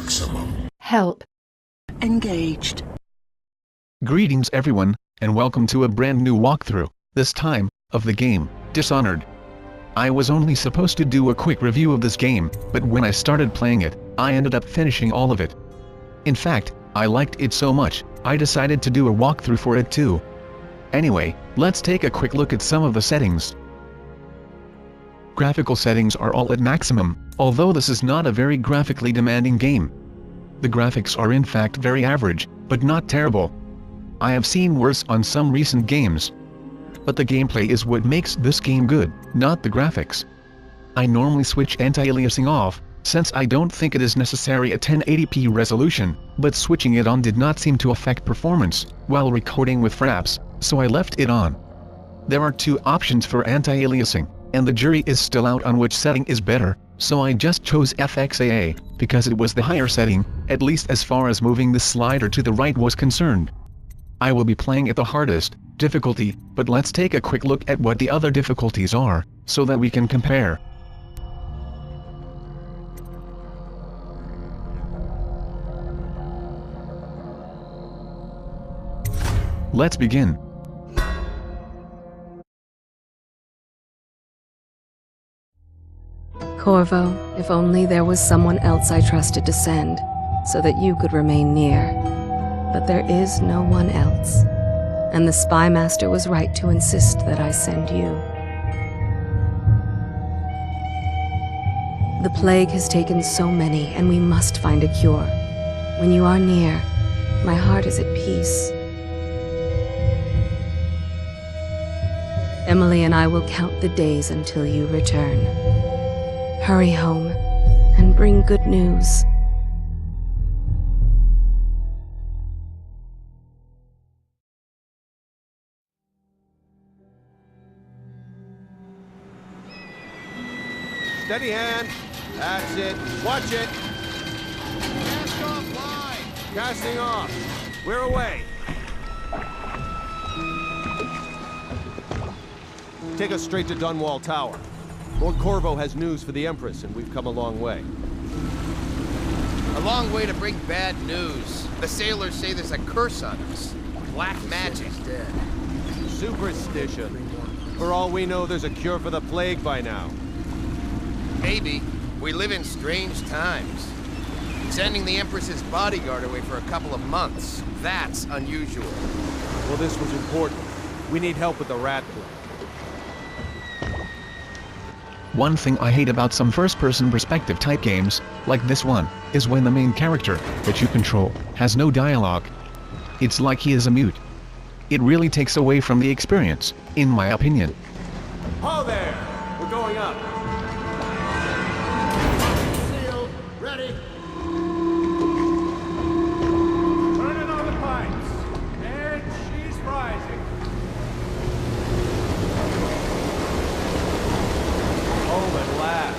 maximum. Help. Engaged. Greetings everyone, and welcome to a brand new walkthrough, this time, of the game, Dishonored. I was only supposed to do a quick review of this game, but when I started playing it, I ended up finishing all of it. In fact, I liked it so much, I decided to do a walkthrough for it too. Anyway, let's take a quick look at some of the settings. Graphical settings are all at maximum, although this is not a very graphically demanding game. The graphics are in fact very average, but not terrible. I have seen worse on some recent games. But the gameplay is what makes this game good, not the graphics. I normally switch anti-aliasing off, since I don't think it is necessary at 1080p resolution, but switching it on did not seem to affect performance while recording with Fraps, so I left it on. There are two options for anti-aliasing, and the jury is still out on which setting is better, so I just chose FXAA, because it was the higher setting, at least as far as moving the slider to the right was concerned. I will be playing at the hardest difficulty, but let's take a quick look at what the other difficulties are, so that we can compare. Let's begin. Corvo, if only there was someone else I trusted to send, so that you could remain near. But there is no one else, and the Spy Master was right to insist that I send you. The plague has taken so many, and we must find a cure. When you are near, my heart is at peace. Emily and I will count the days until you return. Hurry home, and bring good news. Steady hand. That's it. Watch it. Cast off line. Casting off. We're away. Take us straight to Dunwall Tower. Lord Corvo has news for the Empress, and we've come a long way. A long way to bring bad news. The sailors say there's a curse on us. Black magic's dead. Superstition. For all we know, there's a cure for the plague by now. Maybe. We live in strange times. Sending the Empress's bodyguard away for a couple of months. That's unusual. Well, this was important. We need help with the rat plague. One thing I hate about some first-person perspective type games, like this one, is when the main character, that you control, has no dialogue. It's like he is a mute. It really takes away from the experience, in my opinion. Ho there! We're going up. Sealed. Ready. Turning on the pipes. And she's rising. Home at last.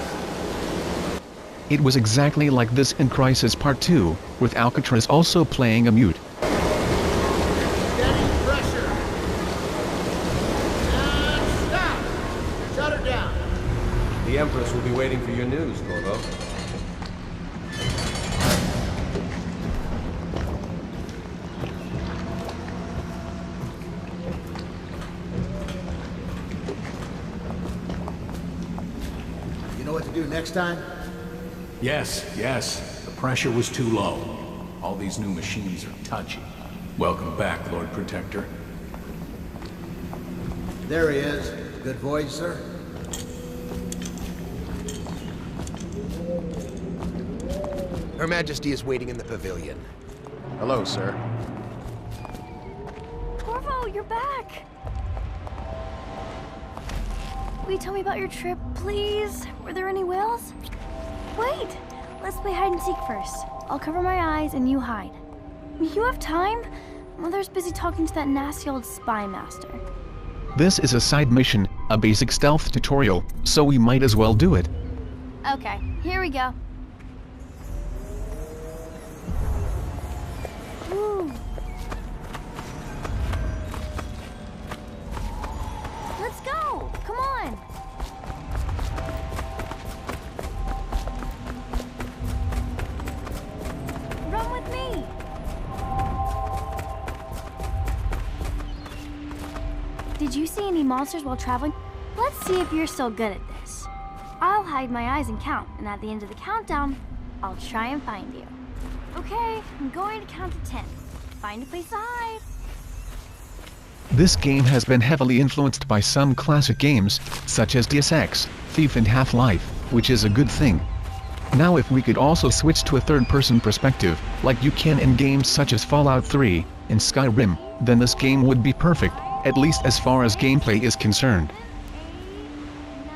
It was exactly like this in Crisis Part 2, with Alcatraz also playing a mute. Steady pressure. And stop! Shut her down. The Empress will be waiting for your news, Corvo. You know what to do next time? Yes. The pressure was too low. All these new machines are touchy. Welcome back, Lord Protector. There he is. Good voice, sir. Her Majesty is waiting in the pavilion. Hello, sir. Corvo, you're back! Will you tell me about your trip, please? Were there any whales? Wait! Let's play hide and seek first. I'll cover my eyes and you hide. You have time? Mother's busy talking to that nasty old spy master. This is a side mission, a basic stealth tutorial, so we might as well do it. Okay, here we go. Woo. Let's go! Come on! Did you see any monsters while traveling? Let's see if you're still good at this. I'll hide my eyes and count, and at the end of the countdown, I'll try and find you. Okay, I'm going to count to 10. Find a place to hide. This game has been heavily influenced by some classic games, such as Deus Ex, Thief and Half-Life, which is a good thing. Now if we could also switch to a third-person perspective, like you can in games such as Fallout 3 and Skyrim, then this game would be perfect, at least as far as gameplay is concerned. 8, 9,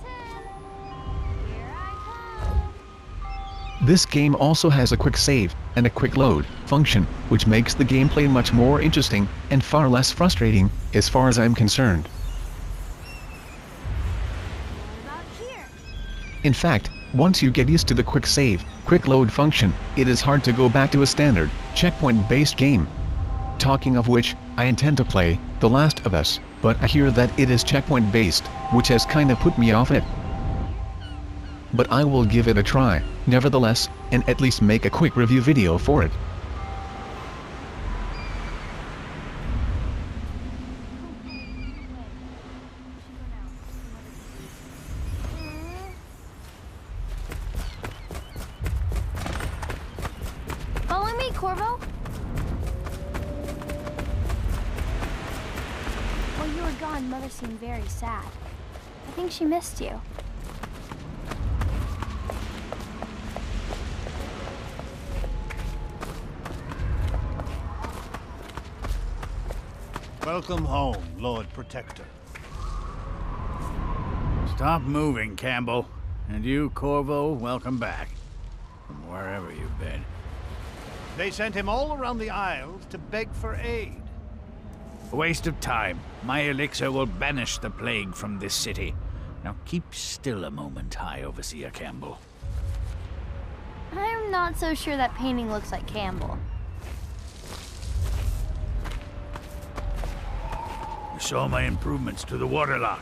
10. Here I come. This game also has a quick save and a quick load function, which makes the gameplay much more interesting and far less frustrating, as far as I'm concerned. What about here? In fact, once you get used to the quick save, quick load function, it is hard to go back to a standard, checkpoint-based game. Talking of which, I intend to play The Last of Us, but I hear that it is checkpoint-based, which has kinda put me off it. But I will give it a try, nevertheless, and at least make a quick review video for it. Follow me, Corvo. While you were gone, Mother seemed very sad. I think she missed you. Welcome home, Lord Protector. Stop moving, Campbell. And you, Corvo, welcome back. From wherever you've been. They sent him all around the Isles to beg for aid. A waste of time. My elixir will banish the plague from this city. Now keep still a moment, High Overseer Campbell. I'm not so sure that painting looks like Campbell. You saw my improvements to the waterlock.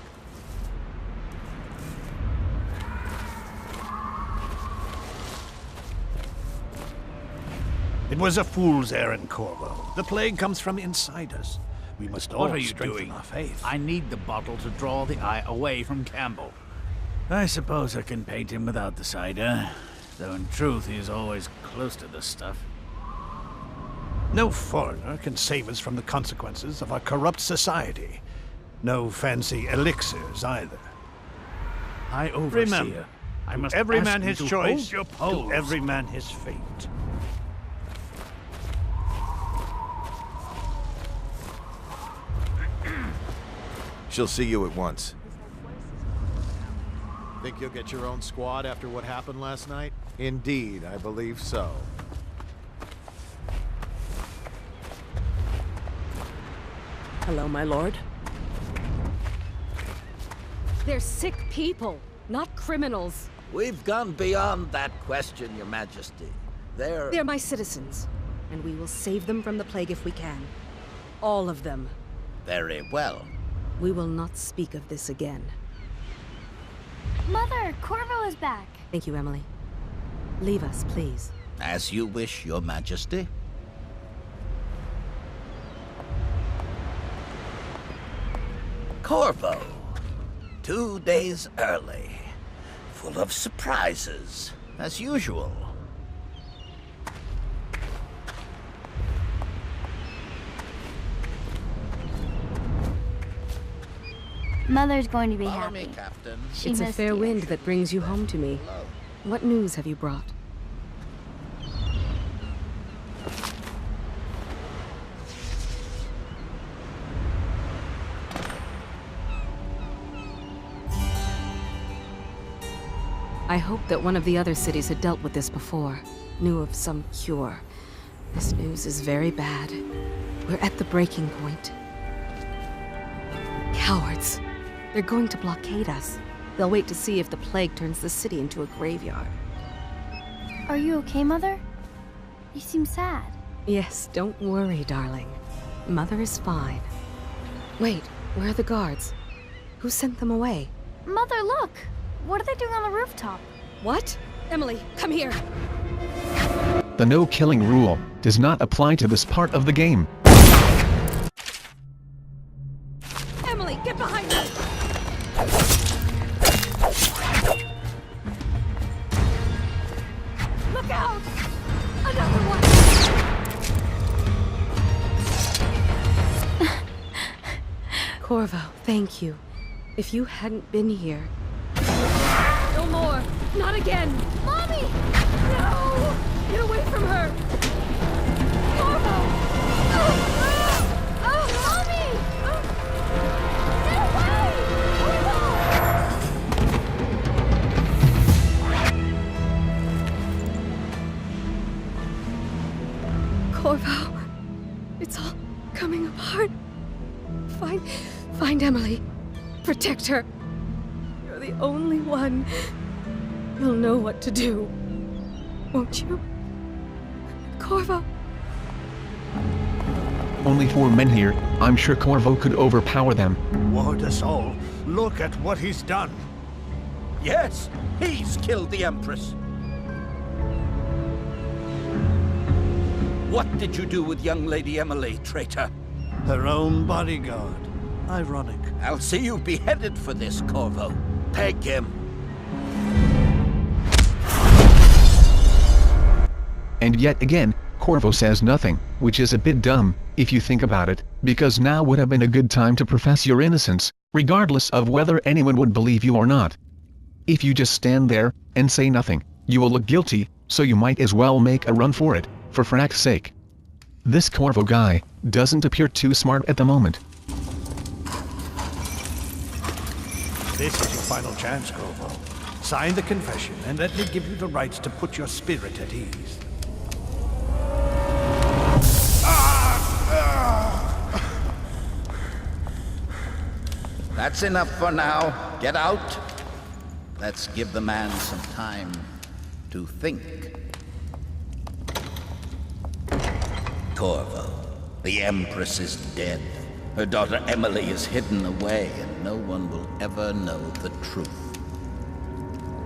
It was a fool's errand, Corvo. The plague comes from inside us. We must all strengthen our faith. I need the bottle to draw the eye away from Campbell. I suppose I can paint him without the cider, though in truth he is always close to the stuff. No foreigner can save us from the consequences of our corrupt society. No fancy elixirs either. I overseer. Remember, I must every man his choice, to every man his fate. She'll see you at once. Think you'll get your own squad after what happened last night? Indeed, I believe so. Hello, my lord. They're sick people, not criminals. We've gone beyond that question, Your Majesty. They're my citizens, and we will save them from the plague if we can. All of them. Very well. We will not speak of this again. Mother, Corvo is back. Thank you, Emily. Leave us, please. As you wish, Your Majesty. Corvo. 2 days early. Full of surprises, as usual. Mother's going to be Follow happy. me, Captain. It's a fair wind that brings you home to me. What news have you brought? I hoped that one of the other cities had dealt with this before, knew of some cure. This news is very bad. We're at the breaking point. Cowards. They're going to blockade us. They'll wait to see if the plague turns the city into a graveyard. Are you okay, Mother? You seem sad. Yes, don't worry, darling. Mother is fine. Wait, where are the guards? Who sent them away? Mother, look! What are they doing on the rooftop? What? Emily, come here! The no-killing rule does not apply to this part of the game. out! Another one! Corvo, thank you. If you hadn't been here... No more! Not again! Mommy! No! Get away from her! Corvo! Mommy! Get away! Corvo, it's all coming apart. Find Emily. Protect her. You're the only one. You'll know what to do. Won't you? Corvo. Only 4 men here. I'm sure Corvo could overpower them. Ward us all. Look at what he's done. Yes, he's killed the Empress. What did you do with young Lady Emily, traitor? Her own bodyguard. Ironic. I'll see you beheaded for this, Corvo. Peg him. And yet again, Corvo says nothing, which is a bit dumb, if you think about it, because now would have been a good time to profess your innocence, regardless of whether anyone would believe you or not. If you just stand there, and say nothing, you will look guilty, so you might as well make a run for it, for frack's sake. This Corvo guy doesn't appear too smart at the moment. This is your final chance, Corvo. Sign the confession, and let me give you the rights to put your spirit at ease. That's enough for now. Get out. Let's give the man some time to think. Corvo, the Empress is dead. Her daughter Emily is hidden away, and no one will ever know the truth.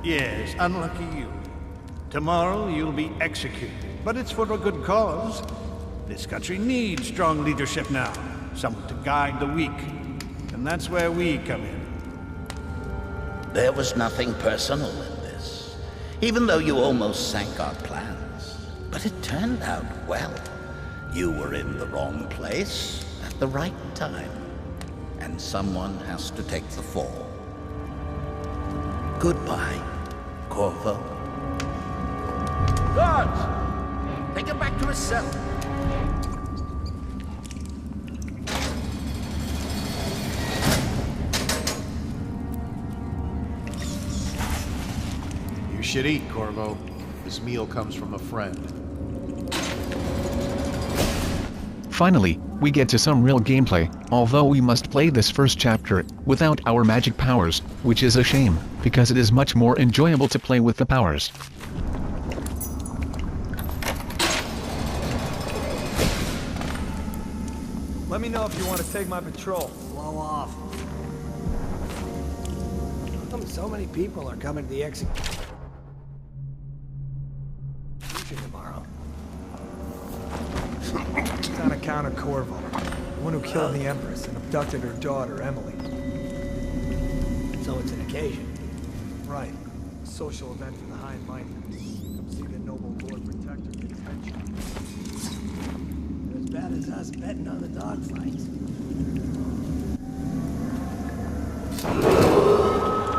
Yes, unlucky you. Tomorrow you'll be executed, but it's for a good cause. This country needs strong leadership now, someone to guide the weak. And that's where we come in. There was nothing personal in this, even though you almost sank our plans. But it turned out well. You were in the wrong place at the right time, and someone has to take the fall. Goodbye, Corvo. Guards! Take him back to his cell. You should eat, Corvo. This meal comes from a friend. Finally, we get to some real gameplay, although we must play this first chapter without our magic powers, which is a shame, because it is much more enjoyable to play with the powers. Let me know if you want to take my patrol. Blow off. How come so many people are coming to the execution tomorrow? It's on account of Corvo, the one who killed the Empress and abducted her daughter, Emily. So it's an occasion? Right. A social event for the high-minded. Come see the noble Lord Protector get attention. They're as bad as us betting on the dogfights.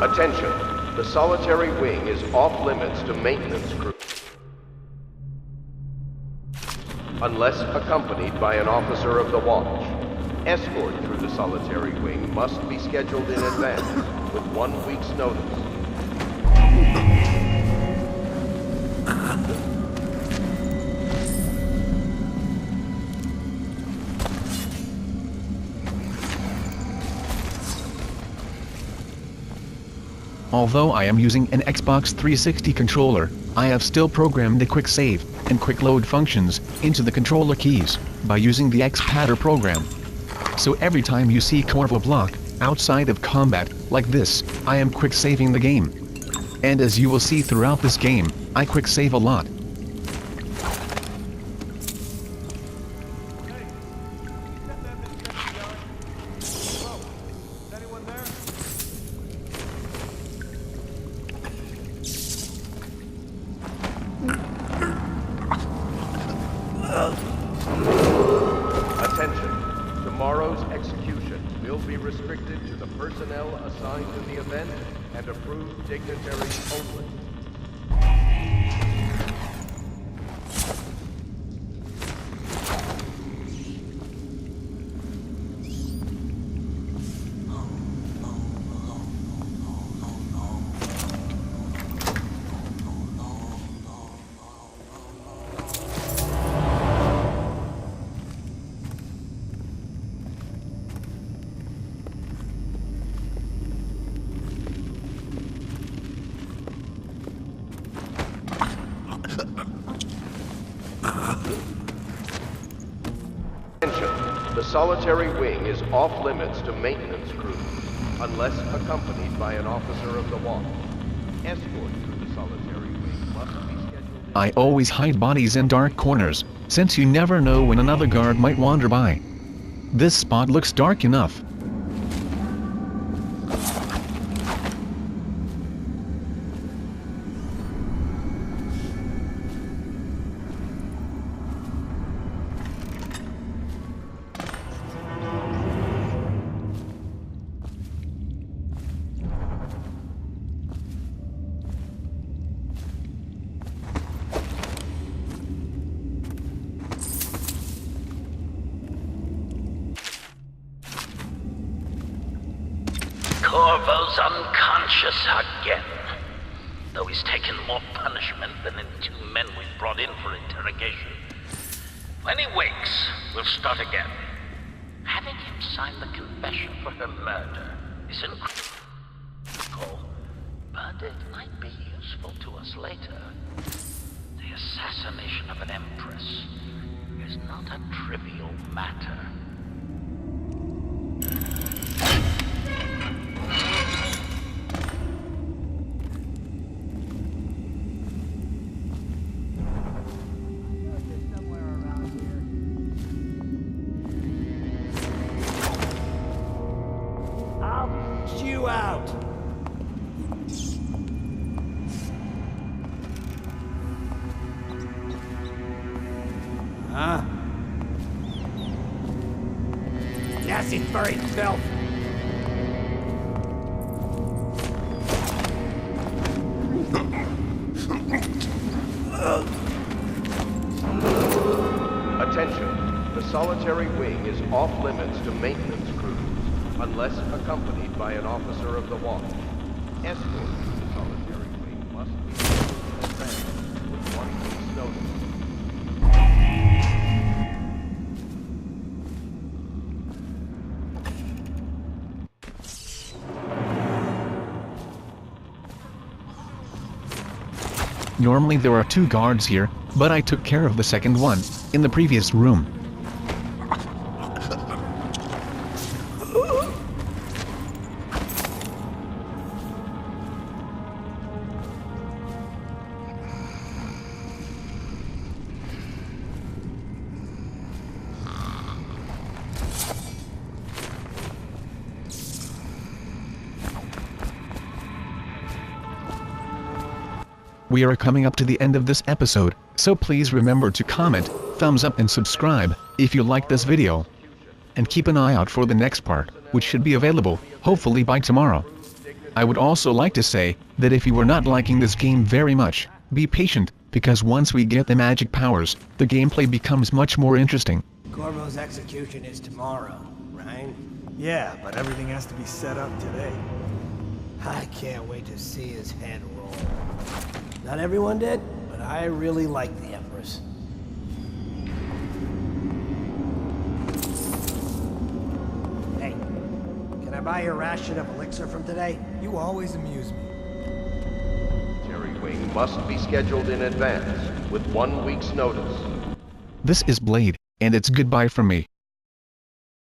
Attention. The solitary wing is off limits to maintenance crew. Unless accompanied by an officer of the watch. Escort through the solitary wing must be scheduled in advance with 1 week's notice. Although I am using an Xbox 360 controller, I have still programmed the quick save and quick load functions into the controller keys by using the X-Padder program. So every time you see Corvo block outside of combat like this, I am quick saving the game. And as you will see throughout this game, I quick save a lot. restricted to the personnel assigned to the event and approved dignitaries only. The solitary wing is off limits to maintenance crews, unless accompanied by an officer of the watch. Escort through the solitary wing must be scheduled. I always hide bodies in dark corners, since you never know when another guard might wander by. This spot looks dark enough. Corvo's unconscious again, though he's taken more punishment than the 2 men we brought in for interrogation. When he wakes, we'll start again. Having him sign the confession for her murder is incredible, but it might be useful to us later. The assassination of an empress is not a trivial matter. You out! Huh? Nasty furry filth! Attention, the solitary wing is off limits to maintenance crews, unless accompanied by an officer of the watch. Escort to the solitary wing must be scheduled in advance with 1 week's notice. Normally there are 2 guards here, but I took care of the second one, in the previous room. We are coming up to the end of this episode, so please remember to comment, thumbs up and subscribe if you like this video. And keep an eye out for the next part, which should be available, hopefully by tomorrow. I would also like to say that if you are not liking this game very much, be patient, because once we get the magic powers, the gameplay becomes much more interesting. Corvo's execution is tomorrow, right? Yeah, but everything has to be set up today. I can't wait to see his head roll. Not everyone did, but I really like the Empress. Hey, can I buy you a ration of elixir from today? You always amuse me. Solitary wing must be scheduled in advance with 1 week's notice. This is Blade, and it's goodbye from me.